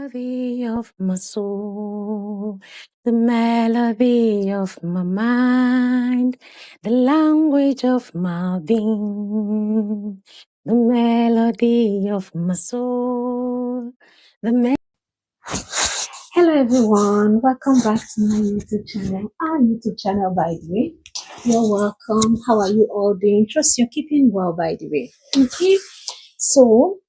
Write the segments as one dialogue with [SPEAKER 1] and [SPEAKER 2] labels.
[SPEAKER 1] melody of my soul, the melody of my mind, the language of my being, the melody of my soul, Hello everyone, welcome back to my YouTube channel. Our YouTube channel, by the way. You're welcome. How are you all doing? Trust you're keeping well, by the way. Okay, so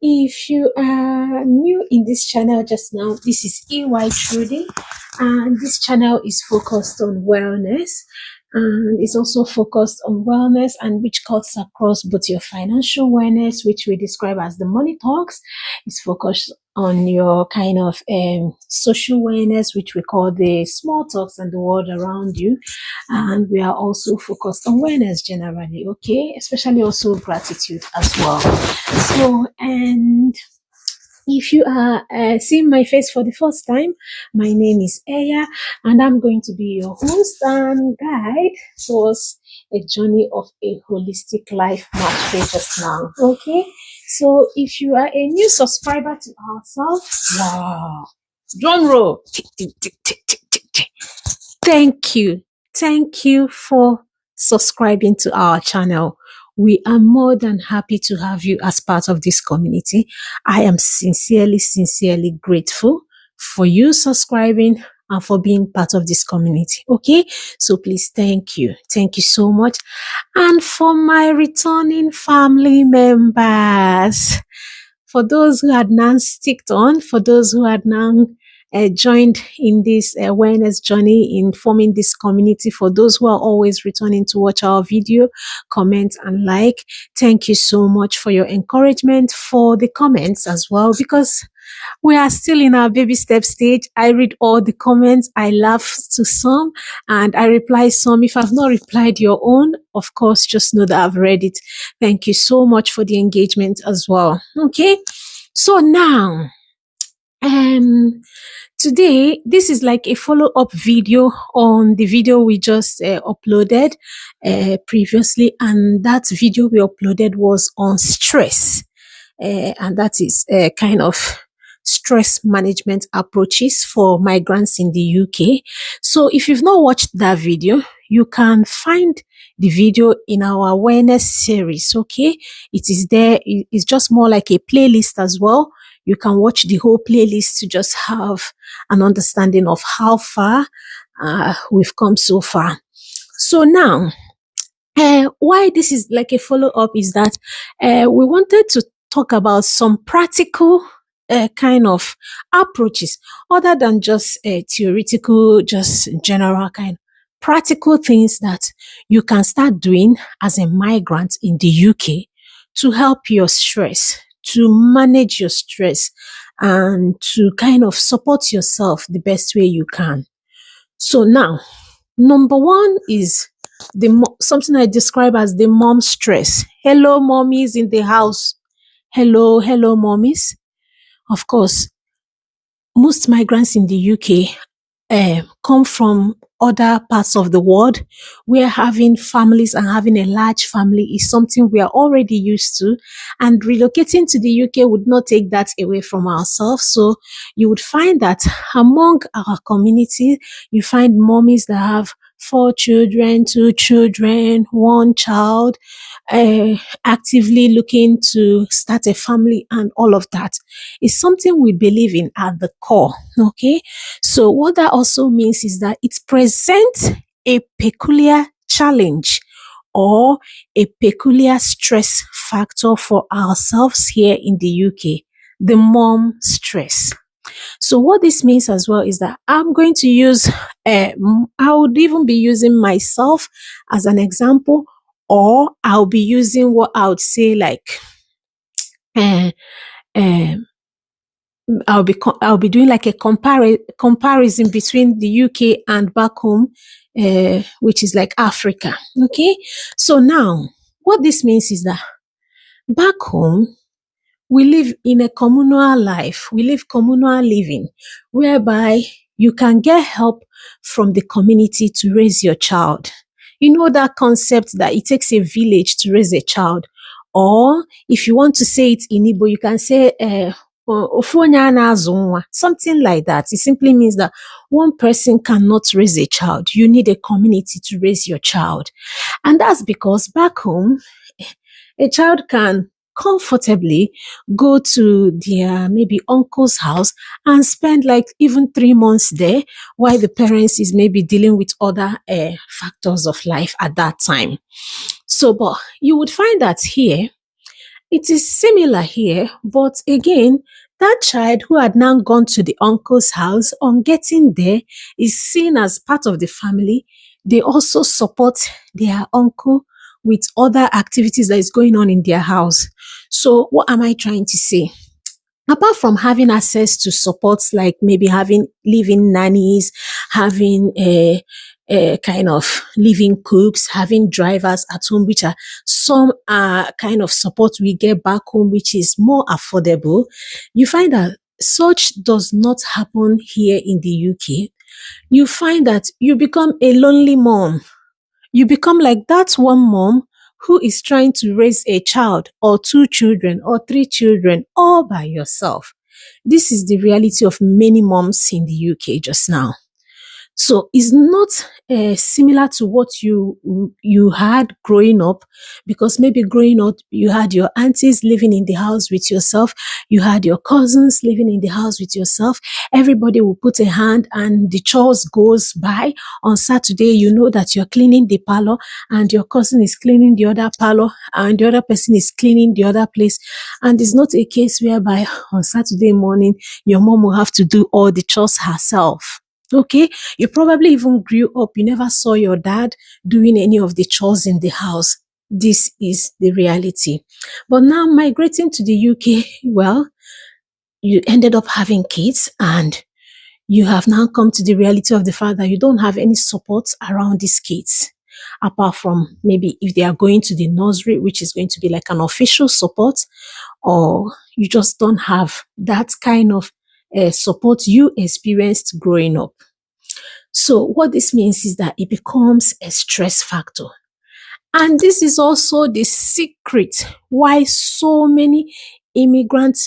[SPEAKER 1] if you are new in this channel just now, this is EY Trading, and this channel is focused on wellness, and it's also focused on wellness and which cuts across both your financial wellness, which we describe as the money talks. It's focused on your kind of social wellness, which we call the small talks and the world around you. And we are also focused on wellness generally, okay, especially also gratitude as well. So, and if you are seeing my face for the first time, my name is Eya, and I'm going to be your host and guide towards a journey of a holistic life mastery just now. Okay, so if you are a new subscriber to ourselves, wow, drum roll. Thank you for subscribing to our channel. We are more than happy to have you as part of this community. I am sincerely grateful for you subscribing and for being part of this community. Okay, so please thank you so much. And for my returning family members, for those who had now sticked on, for those who had now joined in this awareness journey in forming this community, for those who are always returning to watch our video, comment and like, thank you so much for your encouragement, for the comments as well, because we are still in our baby step stage. I read all the comments. I laugh to some and I reply some. If I've not replied your own, of course, just know that I've read it. Thank you so much for the engagement as well. Okay. So now, today, this is like a follow-up video on the video we just uploaded previously, and that video we uploaded was on stress, and that is kind of stress management approaches for migrants in the UK. So if you've not watched that video, you can find the video in our awareness series. Okay, it is there. It's just more like a playlist as well. You can watch the whole playlist to just have an understanding of how far we've come so far. So now, why this is like a follow-up is that we wanted to talk about some practical kind of approaches other than just theoretical, just general kind, practical things that you can start doing as a migrant in the UK to help your stress, to manage your stress, and to kind of support yourself the best way you can. So now, number one is something I describe as the mom stress. Hello, mommies in the house. Hello, mommies. Of course, most migrants in the UK come from other parts of the world where having families and having a large family is something we are already used to, and relocating to the UK would not take that away from ourselves. So you would find that among our community, you find mommies that have 4 children, 2 children, 1 child, actively looking to start a family, and all of that is something we believe in at the core. Okay, so what that also means is that it presents a peculiar challenge or a peculiar stress factor for ourselves here in the UK, the mom stress. So what this means as well is that I'm going to use, I would even be using myself as an example, or I'll be using what I would say like, I'll be doing like a comparison between the UK and back home, which is like Africa. Okay. So now what this means is that back home, we live in a communal life. We live communal living, whereby you can get help from the community to raise your child. You know that concept that it takes a village to raise a child. Or if you want to say it in Igbo, you can say, ofu onye a na-azụ nwa, something like that. It simply means that one person cannot raise a child. You need a community to raise your child. And that's because back home, a child can comfortably go to their maybe uncle's house and spend like even 3 months there while the parents is maybe dealing with other factors of life at that time. So, but you would find that here, it is similar here, but again, that child who had now gone to the uncle's house, on getting there, is seen as part of the family. They also support their uncle with other activities that is going on in their house. So what am I trying to say? Apart from having access to supports like maybe having living nannies, having a kind of living cooks, having drivers at home, which are some kind of support we get back home, which is more affordable, you find that such does not happen here in the UK. You find that you become a lonely mom. You become like that one mom who is trying to raise a child or 2 children or 3 children all by yourself. This is the reality of many moms in the UK just now. So it's not similar to what you had growing up, because maybe growing up you had your aunties living in the house with yourself, you had your cousins living in the house with yourself. Everybody will put a hand and the chores goes by. On Saturday, you know that you're cleaning the parlor and your cousin is cleaning the other parlor and the other person is cleaning the other place. And it's not a case whereby on Saturday morning your mom will have to do all the chores herself. Okay, you probably even grew up, you never saw your dad doing any of the chores in the house. This is the reality. But now migrating to the UK, well, you ended up having kids and you have now come to the reality of the fact that you don't have any support around these kids, apart from maybe if they are going to the nursery, which is going to be like an official support, or you just don't have that kind of support you experienced growing up. So what this means is that it becomes a stress factor. And this is also the secret why so many immigrant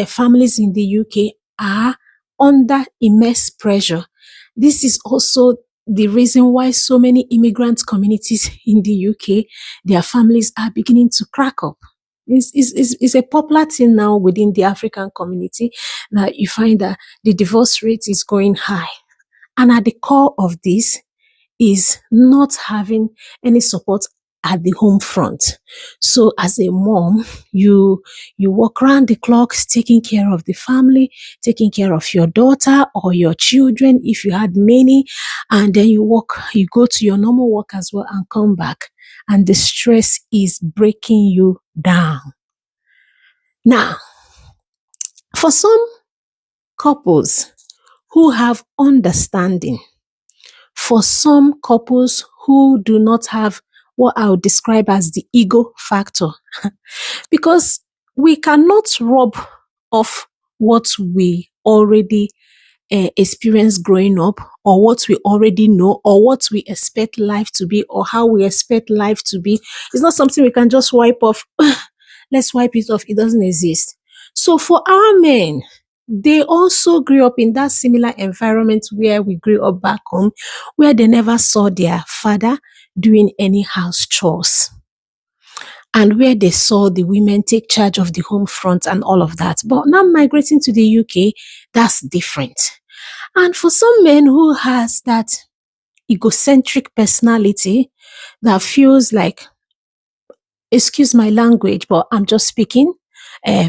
[SPEAKER 1] families in the UK are under immense pressure. This is also the reason why so many immigrant communities in the UK, their families are beginning to crack up. It's a popular thing now within the African community that you find that the divorce rate is going high. And at the core of this is not having any support at the home front. So as a mom, you work around the clock taking care of the family, taking care of your daughter or your children if you had many, and then you go to your normal work as well and come back, and the stress is breaking you down. Now, for some couples who have understanding, for some couples who do not have what I would describe as the ego factor, because we cannot rub off what we already experience growing up, or what we already know, or what we expect life to be, or how we expect life to be. It's not something we can just wipe off. Let's wipe it off. It doesn't exist. So for our men, they also grew up in that similar environment where we grew up back home, where they never saw their father doing any house chores, and where they saw the women take charge of the home front and all of that. But now migrating to the UK, that's different. And for some men who has that egocentric personality that feels like, excuse my language, but I'm just speaking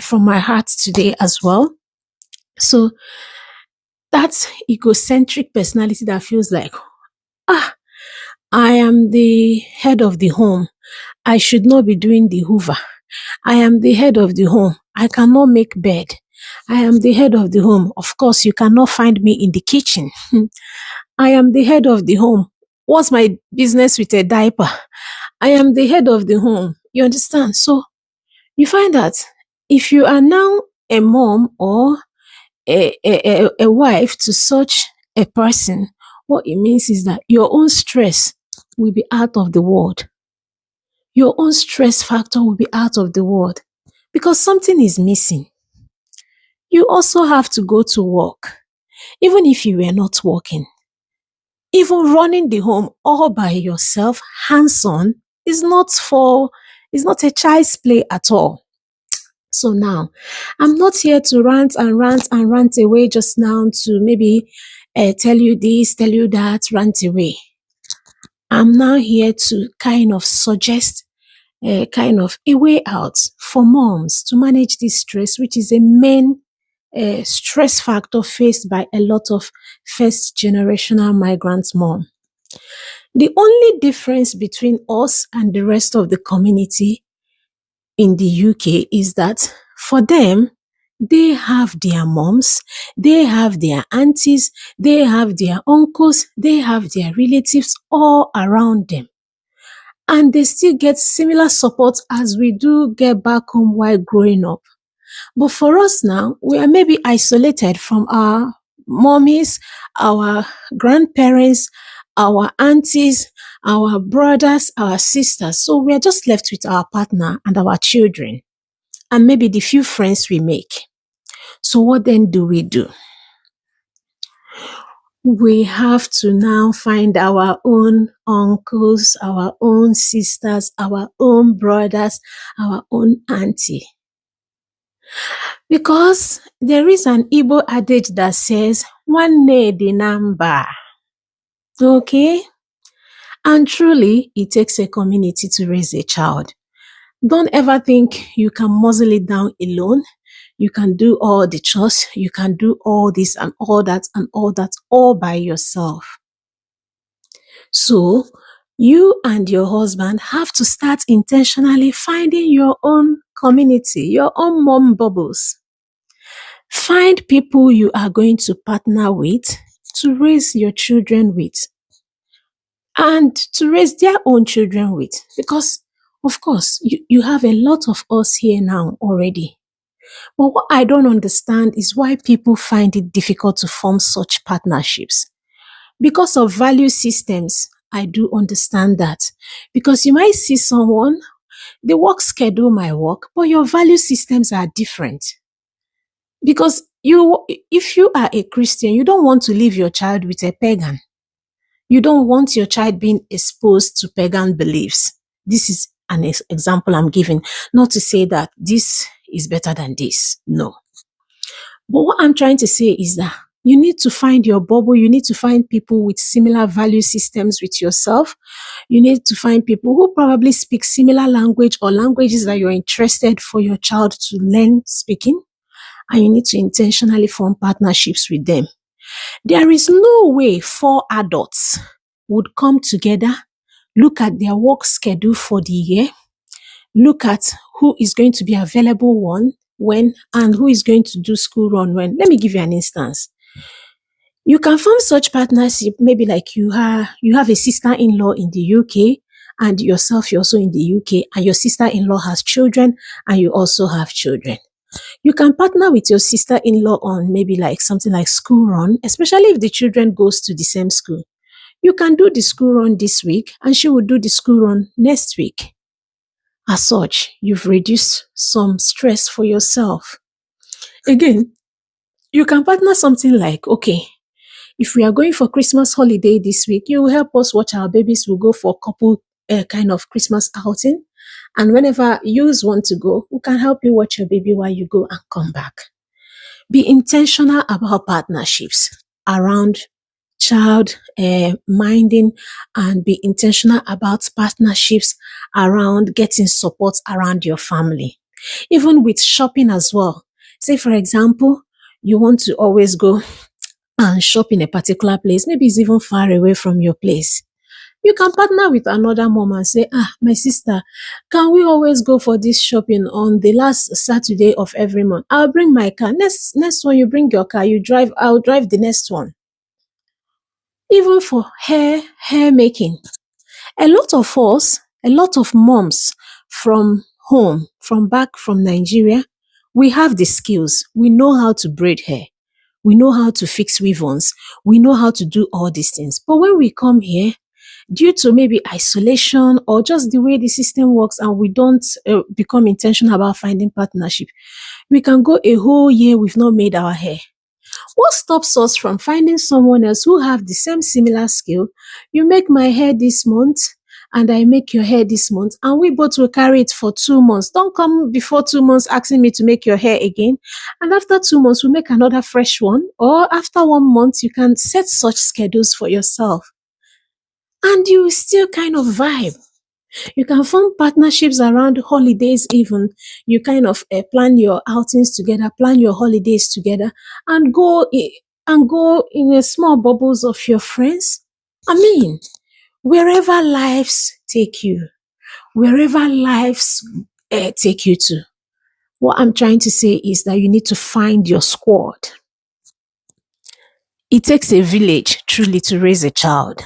[SPEAKER 1] from my heart today as well. So that egocentric personality that feels like, I am the head of the home. I should not be doing the hoover. I am the head of the home. I cannot make bed. I am the head of the home. Of course, you cannot find me in the kitchen. I am the head of the home. What's my business with a diaper? I am the head of the home. You understand? So you find that if you are now a mom or a wife to such a person, what it means is that your own stress will be out of the world. Your own stress factor will be out of the world because something is missing. You also have to go to work. Even if you were not working, even running the home all by yourself, hands on, is not for, is not a child's play at all. So now, I'm not here to rant and rant and rant away just now to maybe tell you this, tell you that, rant away. I'm now here to kind of suggest kind of a way out for moms to manage this stress, which is a main stress factor faced by a lot of first generational migrant mom. The only difference between us and the rest of the community in the UK is that for them, they have their moms, they have their aunties, they have their uncles, they have their relatives all around them. And they still get similar support as we do get back home while growing up. But for us now, we are maybe isolated from our mommies, our grandparents, our aunties, our brothers, our sisters. So we are just left with our partner and our children, and maybe the few friends we make. So what then do? We have to now find our own uncles, our own sisters, our own brothers, our own auntie. Because there is an Igbo adage that says, one day the number. Okay? And truly, it takes a community to raise a child. Don't ever think you can muzzle it down alone. You can do all the chores. You can do all this and all that and all that all by yourself. So, you and your husband have to start intentionally finding your own community, your own mom bubbles. Find people you are going to partner with to raise your children with and to raise their own children with. Because, of course, you have a lot of us here now already. But what I don't understand is why people find it difficult to form such partnerships. Because of value systems, I do understand that. Because you might see someone, the work schedule might work, but your value systems are different. Because if you are a Christian, you don't want to leave your child with a pagan. You don't want your child being exposed to pagan beliefs. This is an example I'm giving, not to say that this is better than this. No. But what I'm trying to say is that you need to find your bubble. You need to find people with similar value systems with yourself. You need to find people who probably speak similar language or languages that you're interested for your child to learn speaking. And you need to intentionally form partnerships with them. There is no way 4 adults would come together, look at their work schedule for the year, look at who is going to be available when, and who is going to do school run when. Let me give you an instance. You can form such partnership, maybe like you have a sister-in-law in the UK, and yourself, you're also in the UK, and your sister-in-law has children, and you also have children. You can partner with your sister-in-law on maybe like something like school run, especially if the children goes to the same school. You can do the school run this week, and she will do the school run next week. As such, you've reduced some stress for yourself. Again, you can partner something like, okay, if we are going for Christmas holiday this week, you will help us watch our babies. We'll go for a couple kind of Christmas outing. And whenever you want to go, we can help you watch your baby while you go and come back. Be intentional about partnerships around child minding, and be intentional about partnerships around getting support around your family. Even with shopping as well. Say, for example, you want to always go and shop in a particular place. Maybe it's even far away from your place. You can partner with another mom and say, my sister, can we always go for this shopping on the last Saturday of every month? I'll bring my car. Next one, you bring your car, you drive, I'll drive the next one. Even for hair making. A lot of moms from home, from back from Nigeria, we have the skills. We know how to braid hair. We know how to fix weave-ons. We know how to do all these things. But when we come here, due to maybe isolation or just the way the system works, and we don't become intentional about finding partnership, we can go a whole year we've not made our hair. What stops us from finding someone else who have the same similar skill? You make my hair this month and I make your hair this month, and we both will carry it for 2 months. Don't come before 2 months asking me to make your hair again. And after 2 months, we make another fresh one. Or after 1 month, you can set such schedules for yourself. And you will still kind of vibe. You can form partnerships around holidays even. You kind of plan your outings together, plan your holidays together, and go in a small bubbles of your friends. I mean, wherever lives take you, wherever lives take you to. What I'm trying to say is that you need to find your squad. It takes a village truly to raise a child.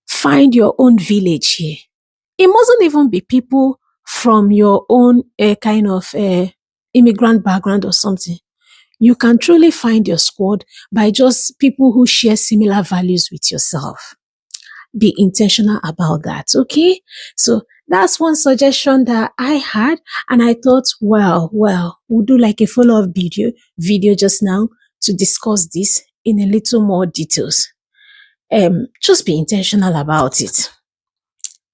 [SPEAKER 1] Find your own village here. It mustn't even be people from your own kind of immigrant background or something. You can truly find your squad by just people who share similar values with yourself. Be intentional about that, okay? So that's one suggestion that I had, and I thought, we'll do like a follow-up video just now to discuss this in a little more details. Just be intentional about it.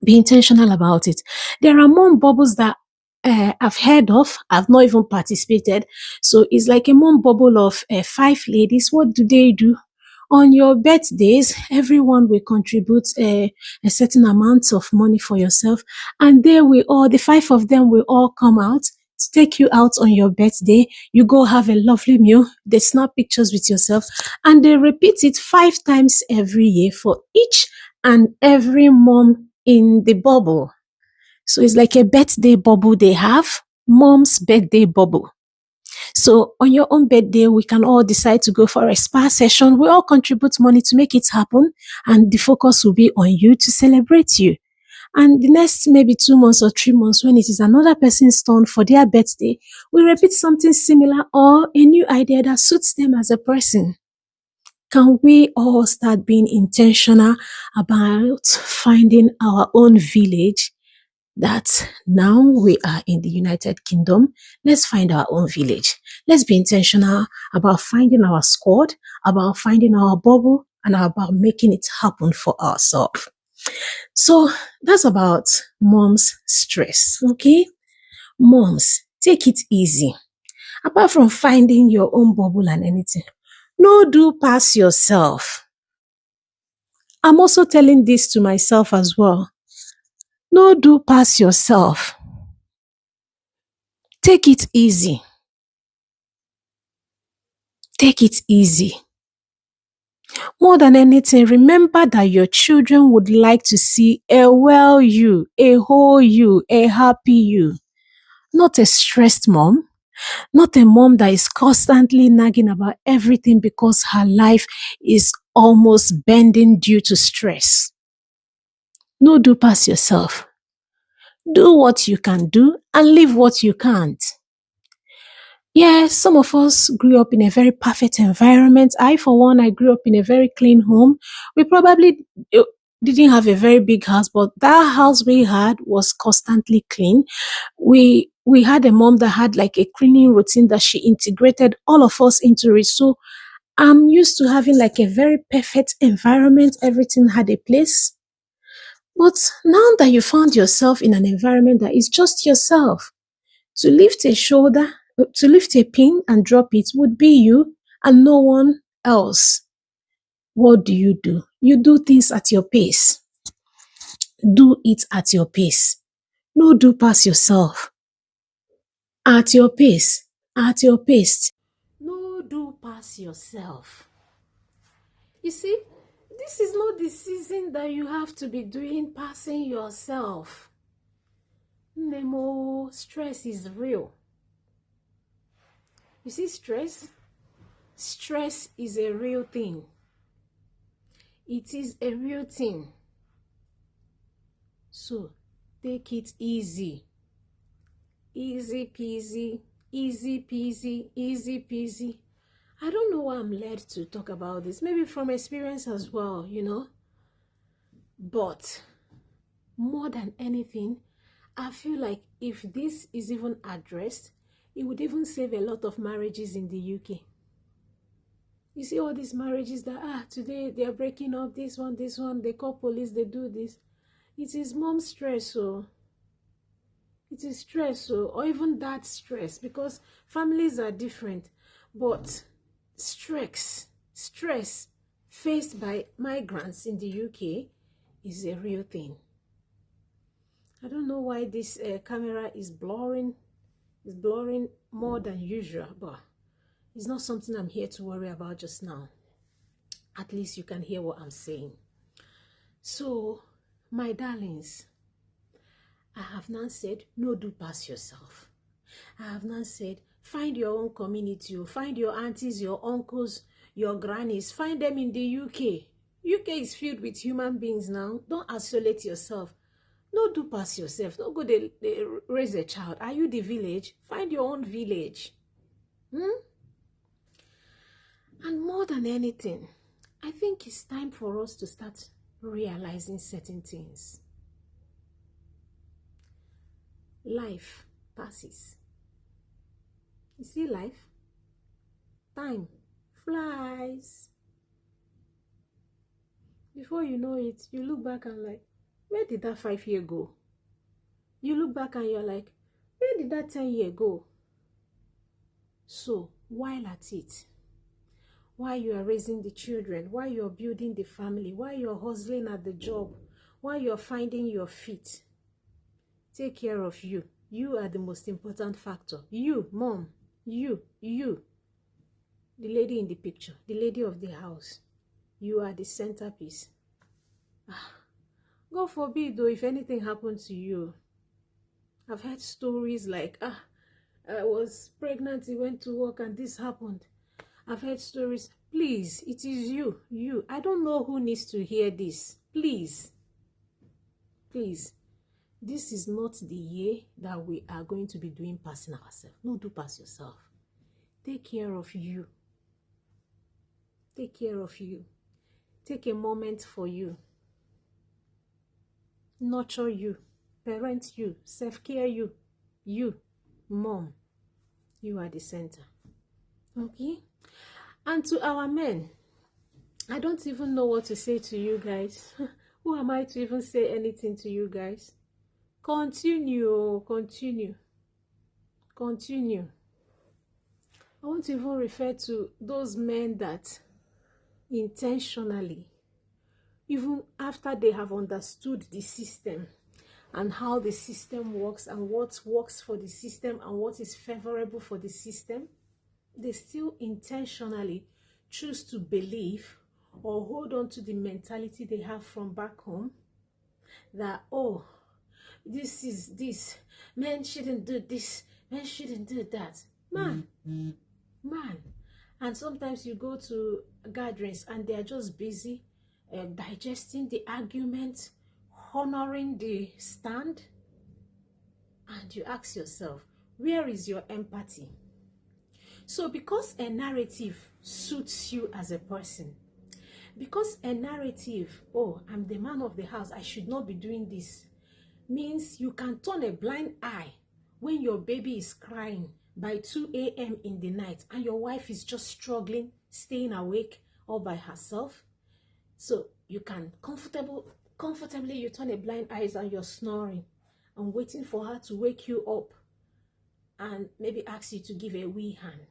[SPEAKER 1] Be intentional about it. There are mom bubbles that I've heard of. I've not even participated. So it's like a mom bubble of 5 ladies. What do they do? On your birthdays, everyone will contribute a certain amount of money for yourself, and the 5 of them will all come out to take you out on your birthday. You go have a lovely meal. They snap pictures with yourself, and they repeat it 5 times every year for each and every mom in the bubble. So it's like a birthday bubble they have, mom's birthday bubble. So on your own birthday, we can all decide to go for a spa session. We all contribute money to make it happen, and the focus will be on you to celebrate you. And the next maybe 2 months or 3 months, when it is another person's turn for their birthday, we repeat something similar or a new idea that suits them as a person. Can we all start being intentional about finding our own village? That now we are in the United Kingdom, let's find our own village. Let's be intentional about finding our squad, about finding our bubble, and about making it happen for ourselves. So that's about mom's stress, okay? Moms, take it easy. Apart from finding your own bubble and anything, no do pass yourself. I'm also telling this to myself as well. No do pass yourself. Take it easy. Take it easy. More than anything, remember that your children would like to see a well you, a whole you, a happy you. Not a stressed mom, not a mom that is constantly nagging about everything because her life is almost bending due to stress. No do pass yourself. Do what you can do and leave what you can't. Yeah, some of us grew up in a very perfect environment. I, for one, I grew up in a very clean home. We probably didn't have a very big house, but that house we had was constantly clean. We had a mom that had like a cleaning routine that she integrated all of us into it. So I'm used to having like a very perfect environment. Everything had a place. But now that you found yourself in an environment that is just yourself, to lift a shoulder, to lift a pin and drop it would be you and no one else. What do? You do things at your pace. Do it at your pace. No do pass yourself. At your pace. At your pace. No do pass yourself. You see, this is not the season that you have to be doing passing yourself. Nemo, stress is real. You see, stress is a real thing. It is a real thing. So take it easy. Easy peasy, easy peasy, easy peasy. I don't know why I'm led to talk about this. Maybe from experience as well, But more than anything, I feel like if this is even addressed, it would even save a lot of marriages in the UK. You see all these marriages that, today they are breaking up, this one, they call police, they do this. It is mom stress, so it is stress, so, or even that stress, because families are different. But stress faced by migrants in the UK is a real thing. I don't know why this camera is blurring. It's blurring more than usual, but it's not something I'm here to worry about just now. At least you can hear what I'm saying. So, my darlings, I have now said, no, do pass yourself. I have now said, find your own community. Find your aunties, your uncles, your grannies. Find them in the UK. UK is filled with human beings now. Don't isolate yourself. No, do pass yourself. Don't go they raise a child. Are you the village? Find your own village. And more than anything, I think it's time for us to start realizing certain things. Life passes. You see life? Time flies. Before you know it, you look back and like, where did that 5 year go? You look back and you're like, where did that 10 year go? So, while at it, while you are raising the children, while you're building the family, while you're hustling at the job, while you're finding your feet, take care of you. You are the most important factor. You, mom, you, the lady in the picture, the lady of the house. You are the centerpiece. God forbid though, if anything happened to you. I've heard stories like, I was pregnant, I went to work and this happened. I've heard stories. Please, it is you. I don't know who needs to hear this. Please. This is not the year that we are going to be doing passing ourselves. No, do pass yourself. Take care of you. Take care of you. Take a moment for you. Nurture you. Parent you. Self-care you. You, mom, you are the center. Okay? And to our men, I don't even know what to say to you guys. Who am I to even say anything to you guys? Continue. I want to even refer to those men that intentionally, even after they have understood the system and how the system works and what works for the system and what is favorable for the system, they still intentionally choose to believe or hold on to the mentality they have from back home that, oh, this is this, men shouldn't do this, men shouldn't do that. Man. And sometimes you go to gatherings and they are just busy digesting the argument, honoring the stand, and you ask yourself, where is your empathy? So because a narrative suits you as a person, because a narrative, oh, I'm the man of the house, I should not be doing this, means you can turn a blind eye when your baby is crying by 2 a.m. in the night and your wife is just struggling, staying awake all by herself. So you can comfortably you turn a blind eye and you're snoring and waiting for her to wake you up and maybe ask you to give a wee hand.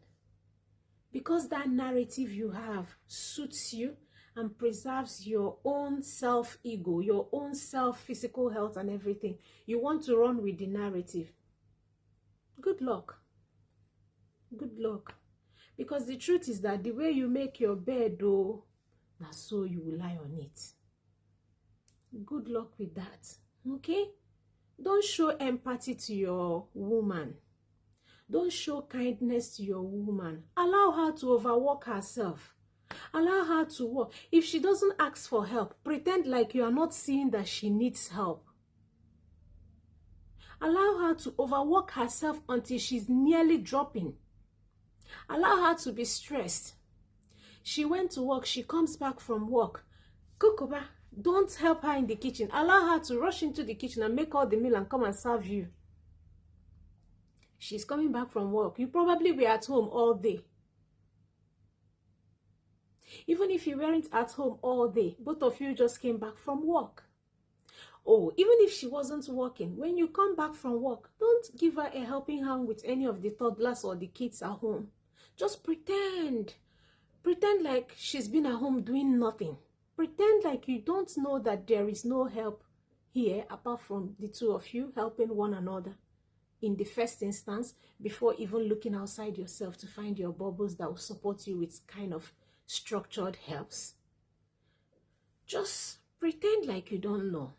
[SPEAKER 1] Because that narrative you have suits you and preserves your own self-ego, your own self-physical health and everything. You want to run with the narrative. Good luck. Good luck. Because the truth is that the way you make your bed, though, now so you will lie on it. Good luck with that. Okay? Don't show empathy to your woman. Don't show kindness to your woman. Allow her to overwork herself. Allow her to work. If she doesn't ask for help, pretend like you are not seeing that she needs help. Allow her to overwork herself until she's nearly dropping. Allow her to be stressed. She went to work, she comes back from work. Kukuba, Don't help her in the kitchen. Allow her to rush into the kitchen and make all the meal and come and serve you. She's coming back from work. You probably were at home all day. Even if you weren't at home all day, both of you just came back from work. Oh, even if she wasn't working, when you come back from work, don't give her a helping hand with any of the toddlers or the kids at home. Just pretend. Pretend like she's been at home doing nothing. Pretend like you don't know that there is no help here apart from the two of you helping one another in the first instance, before even looking outside yourself to find your bubbles that will support you with kind of structured helps. Just pretend like you don't know.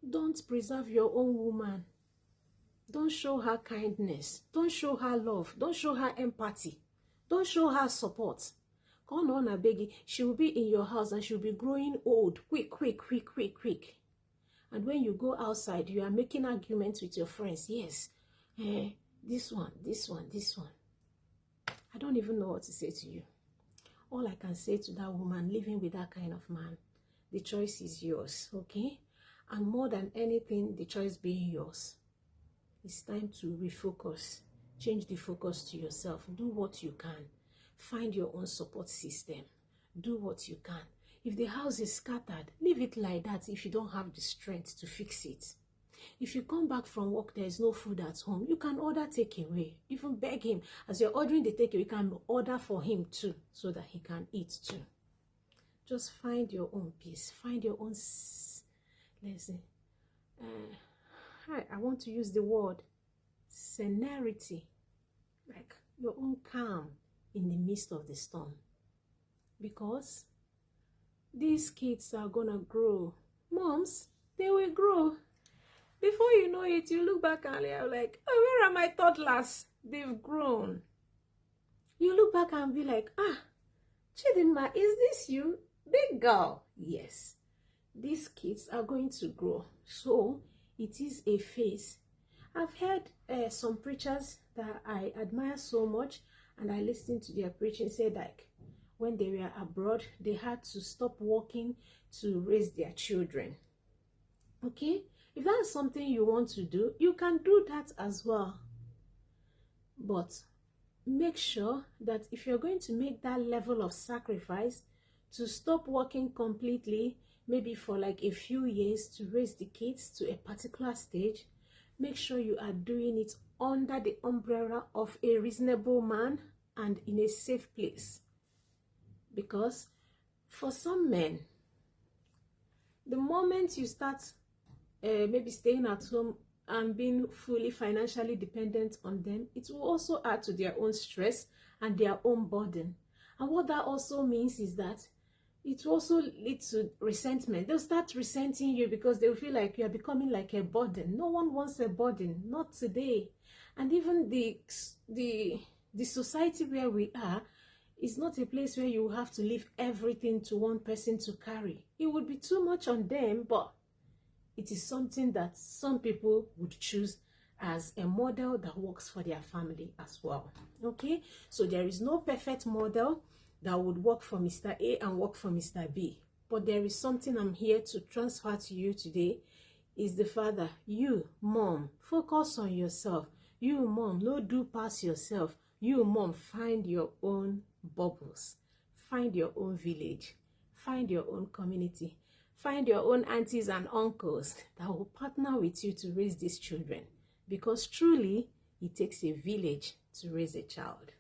[SPEAKER 1] Don't preserve your own woman. Don't show her kindness. Don't show her love. Don't show her empathy. Don't show her support. Come on, I beg you. She will be in your house and she'll be growing old. Quick. And when you go outside, you are making arguments with your friends. Yes, this one. I don't even know what to say to you. All I can say to that woman living with that kind of man, the choice is yours, okay? And more than anything, the choice being yours, it's time to refocus. Change the focus to yourself. Do what you can. Find your own support system. Do what you can. If the house is scattered, leave it like that if you don't have the strength to fix it. If you come back from work, there is no food at home, you can order takeaway. Even beg him. As you're ordering the takeaway, you can order for him too, so that he can eat too. Just find your own peace. Find your own, let's see. I want to use the word serenity, like your own calm in the midst of the storm. Because these kids are gonna grow. Moms, they will grow. Before you know it, you look back and you're like, oh, where are my toddlers? They've grown. You look back and be like, Chidinma, is this you? Big girl. Yes. These kids are going to grow. So it is a phase. I've heard some preachers that I admire so much, and I listened to their preaching, say like when they were abroad, they had to stop working to raise their children. Okay? If that's something you want to do, you can do that as well. But make sure that if you're going to make that level of sacrifice to stop working completely, maybe for like a few years to raise the kids to a particular stage, make sure you are doing it under the umbrella of a reasonable man and in a safe place. Because for some men, the moment you start maybe staying at home and being fully financially dependent on them, it will also add to their own stress and their own burden. And what that also means is that it will also lead to resentment. They'll start resenting you because they'll feel like you are becoming like a burden. No one wants a burden, not today. And even the society where we are is not a place where you have to leave everything to one person to carry. It would be too much on them, but it is something that some people would choose as a model that works for their family as well. Okay, so there is no perfect model that would work for Mr. A and work for Mr. B, but there is something I'm here to transfer to you today, is the father. You mom, focus on yourself. You mom, no do pass yourself. You mom, find your own bubbles, find your own village, find your own community. Find your own aunties and uncles that will partner with you to raise these children, because truly it takes a village to raise a child.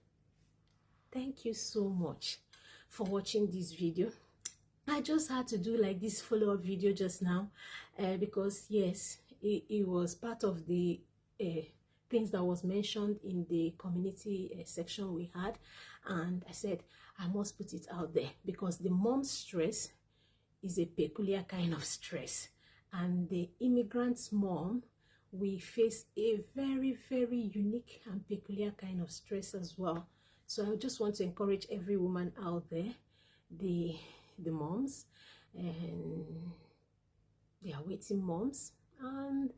[SPEAKER 1] Thank you so much for watching this video. I just had to do like this follow-up video just now because yes, it was part of the things that was mentioned in the community section we had, and I said I must put it out there because the mom's stress is a peculiar kind of stress, and the immigrant's mom, we face a very, very unique and peculiar kind of stress as well. So I just want to encourage every woman out there, the moms and the awaiting moms, and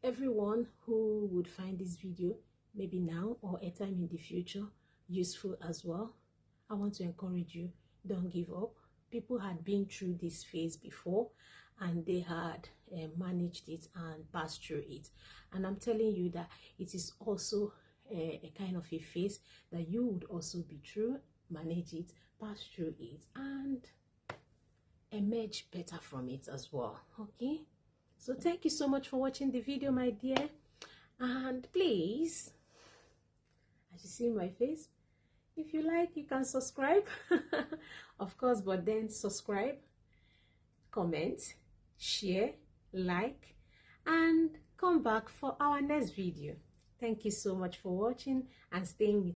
[SPEAKER 1] everyone who would find this video maybe now or a time in the future useful as well. I want to encourage you, don't give up. people had been through this phase before, and they had managed it and passed through it. And I'm telling you that it is also a kind of a phase that you would also be through, manage it, pass through it, and emerge better from it as well. Okay, so thank you so much for watching the video, my dear. And please, as you see my face, if you like, you can subscribe of course, but then subscribe, comment, share, like, and come back for our next video. Thank you so much for watching and staying with